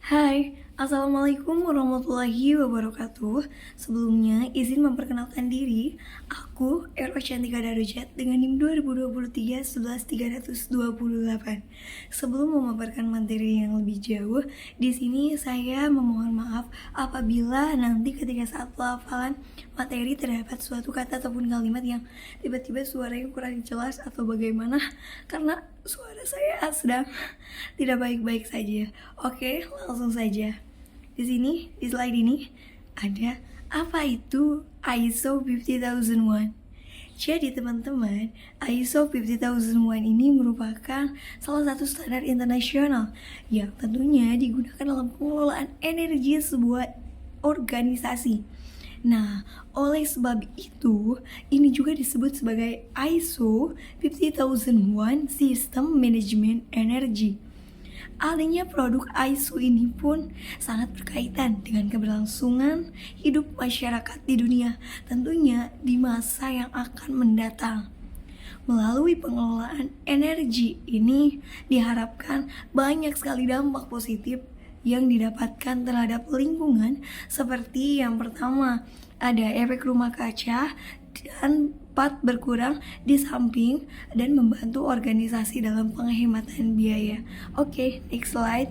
Hai, Assalamualaikum warahmatullahi wabarakatuh. Sebelumnya, izin memperkenalkan diri. Aku, Ero Cantika Darujat, dengan NIM 2023 11328. Sebelum memaparkan materi yang lebih jauh, di sini saya memohon maaf apabila nanti ketika saat pelafalan materi terdapat suatu kata ataupun kalimat yang tiba-tiba suaranya kurang jelas atau bagaimana, karena suara saya sedang tidak baik-baik saja. Oke, langsung saja. Di sini, di slide ini ada apa itu ISO 50001. Jadi teman-teman, ISO 50001 ini merupakan salah satu standar internasional yang tentunya digunakan dalam pengelolaan energi sebuah organisasi. Nah, oleh sebab itu, ini juga disebut sebagai ISO 50001 System Management Energy. Adanya produk ISO ini pun sangat berkaitan dengan keberlangsungan hidup masyarakat di dunia, tentunya di masa yang akan mendatang. Melalui pengelolaan energi ini diharapkan banyak sekali dampak positif yang didapatkan terhadap lingkungan, seperti yang pertama ada efek rumah kaca dan dapat berkurang di samping dan membantu organisasi dalam penghematan biaya. Oke, next slide.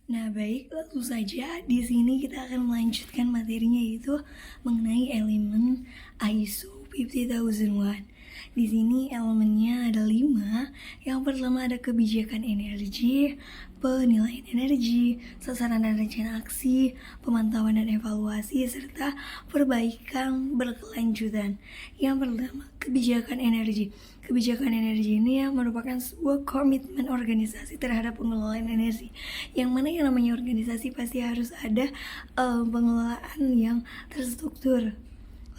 Nah, baik, langsung saja di sini kita akan melanjutkan materinya, yaitu mengenai elemen ISO 50001. Di sini elemennya ada 5. Yang pertama ada kebijakan energi, penilaian energi, sasaran dan rencana aksi, pemantauan dan evaluasi, serta perbaikan berkelanjutan. Yang pertama, kebijakan energi. Kebijakan energi ini merupakan sebuah komitmen organisasi terhadap pengelolaan energi. Yang mana yang namanya organisasi pasti harus ada pengelolaan yang terstruktur.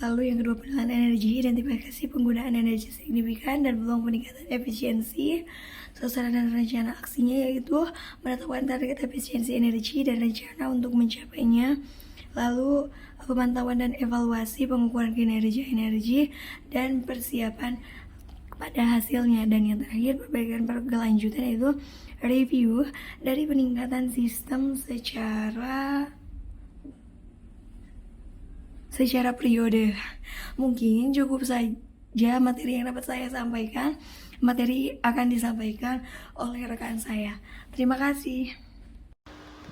Lalu yang kedua, penilaian energi, identifikasi penggunaan energi signifikan dan peluang peningkatan efisiensi. Sasaran dan rencana aksinya yaitu menetapkan target efisiensi energi dan rencana untuk mencapainya. Lalu pemantauan dan evaluasi pengukuran kinerja energi dan persiapan pada hasilnya. Dan yang terakhir, perbaikan berkelanjutan, yaitu review dari peningkatan sistem secara periode. Mungkin cukup saja materi yang dapat saya sampaikan. Materi akan disampaikan oleh rekan saya. Terima kasih.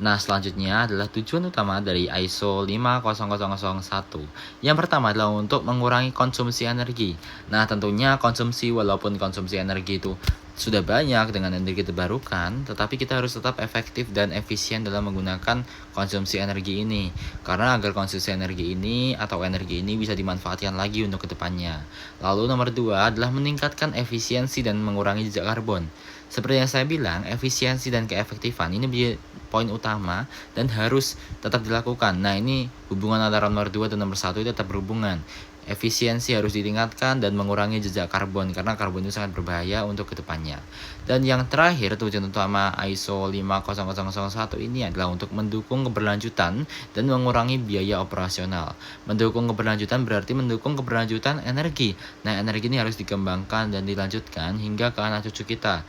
Nah, selanjutnya adalah tujuan utama dari ISO 50001. Yang pertama adalah untuk mengurangi konsumsi energi. Nah, tentunya walaupun konsumsi energi itu sudah banyak dengan energi terbarukan, tetapi kita harus tetap efektif dan efisien dalam menggunakan konsumsi energi ini. Karena agar konsumsi energi ini atau energi ini bisa dimanfaatkan lagi untuk kedepannya. Lalu nomor 2 adalah meningkatkan efisiensi dan mengurangi jejak karbon. Seperti yang saya bilang, efisiensi dan keefektifan ini menjadi poin utama dan harus tetap dilakukan. Nah, ini hubungan antara nomor 2 dan nomor 1 itu tetap berhubungan. Efisiensi harus ditingkatkan dan mengurangi jejak karbon karena karbon itu sangat berbahaya untuk kedepannya. Dan yang terakhir, tujuan utama ISO 50001 ini adalah untuk mendukung keberlanjutan dan mengurangi biaya operasional. Mendukung keberlanjutan berarti mendukung keberlanjutan energi. Nah, energi ini harus dikembangkan dan dilanjutkan hingga ke anak cucu kita.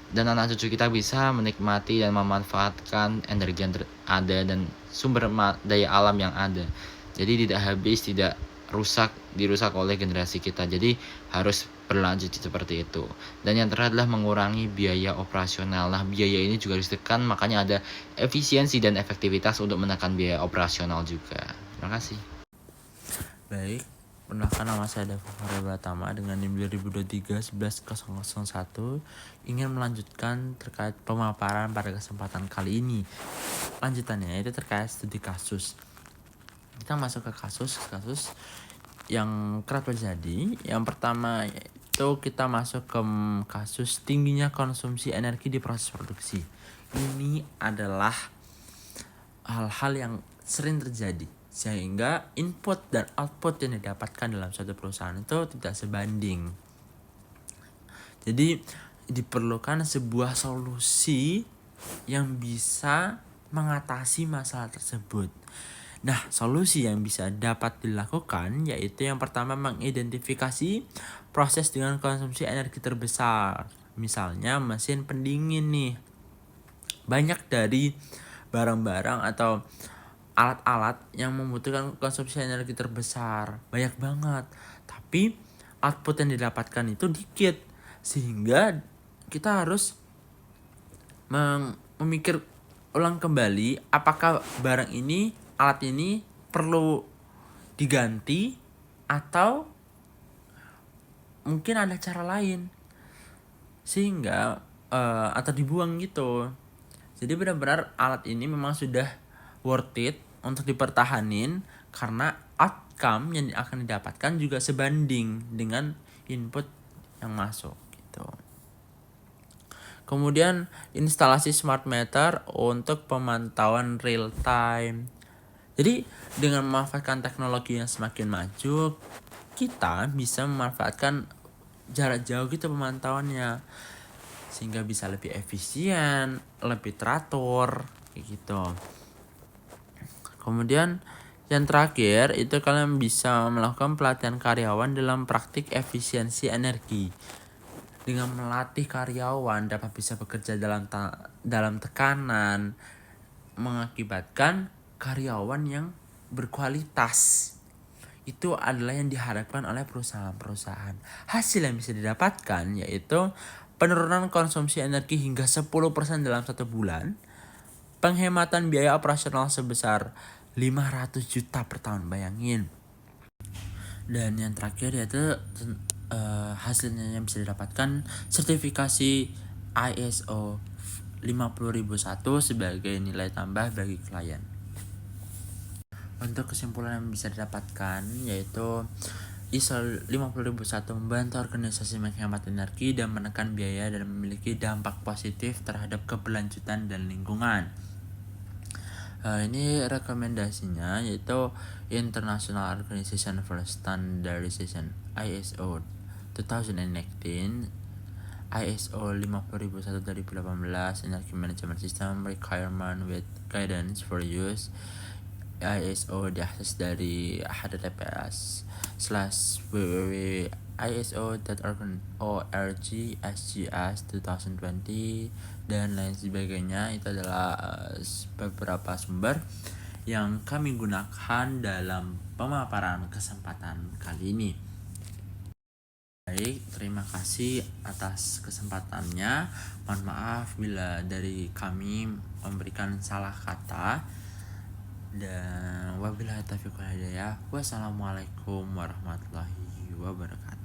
Dan anak cucu kita bisa menikmati dan memanfaatkan energi yang ada dan sumber daya alam yang ada. Jadi tidak habis, tidak dirusak oleh generasi kita. Jadi harus berlanjut seperti itu. Dan yang terakhir adalah mengurangi biaya operasional. Nah, biaya ini juga harus ditekan, makanya ada efisiensi dan efektivitas untuk menekan biaya operasional juga. Terima kasih. Baik, perkenalkan nama saya David Fahrul Pratama dengan NIM 2023 11001. Ingin melanjutkan terkait pemaparan pada kesempatan kali ini. Lanjutannya itu terkait studi kasus. Kita masuk ke kasus yang kerap terjadi. Yang pertama itu kita masuk ke kasus tingginya konsumsi energi di proses produksi. Ini adalah hal-hal yang sering terjadi, sehingga input dan output yang didapatkan dalam suatu perusahaan itu tidak sebanding. Jadi diperlukan sebuah solusi yang bisa mengatasi masalah tersebut. Nah, solusi yang bisa dapat dilakukan yaitu yang pertama, mengidentifikasi proses dengan konsumsi energi terbesar. Misalnya mesin pendingin nih. banyak dari barang-barang atau alat-alat yang membutuhkan konsumsi energi terbesar, banyak banget. Tapi output yang didapatkan itu dikit, sehingga kita harus memikir ulang kembali apakah barang ini, alat ini perlu diganti atau mungkin ada cara lain sehingga atau dibuang gitu. Jadi benar-benar alat ini memang sudah worth it untuk dipertahanin karena outcome yang akan didapatkan juga sebanding dengan input yang masuk gitu. Kemudian instalasi smart meter untuk pemantauan real time. Jadi dengan memanfaatkan teknologi yang semakin maju, kita bisa memanfaatkan jarak jauh gitu pemantauannya, sehingga bisa lebih efisien, lebih teratur kayak gitu. Kemudian yang terakhir itu kalian bisa melakukan pelatihan karyawan dalam praktik efisiensi energi. Dengan melatih karyawan dapat bisa bekerja dalam tekanan, mengakibatkan karyawan yang berkualitas. Itu adalah yang diharapkan oleh perusahaan-perusahaan. Hasil yang bisa didapatkan yaitu penurunan konsumsi energi hingga 10% dalam 1 bulan, penghematan biaya operasional sebesar 500 juta per tahun, bayangin. Dan yang terakhir yaitu hasilnya yang bisa didapatkan sertifikasi ISO 50001 sebagai nilai tambah bagi klien. Untuk kesimpulan yang bisa didapatkan yaitu ISO 50001 membantu organisasi menghemat energi dan menekan biaya dan memiliki dampak positif terhadap keberlanjutan dan lingkungan. Ini rekomendasinya yaitu International Organization for Standardization ISO 2018, ISO 50001 2018 Energy Management System Requirement with Guidance for Use. ISO diakses dari https://www.iso.org/sgs2020 dan lain sebagainya. Itu adalah beberapa sumber yang kami gunakan dalam pemaparan kesempatan kali ini. Baik, terima kasih atas kesempatannya. Mohon maaf bila dari kami memberikan salah kata. Dan wabillahi taufiq wal hidayah. Wassalamualaikum warahmatullahi wabarakatuh.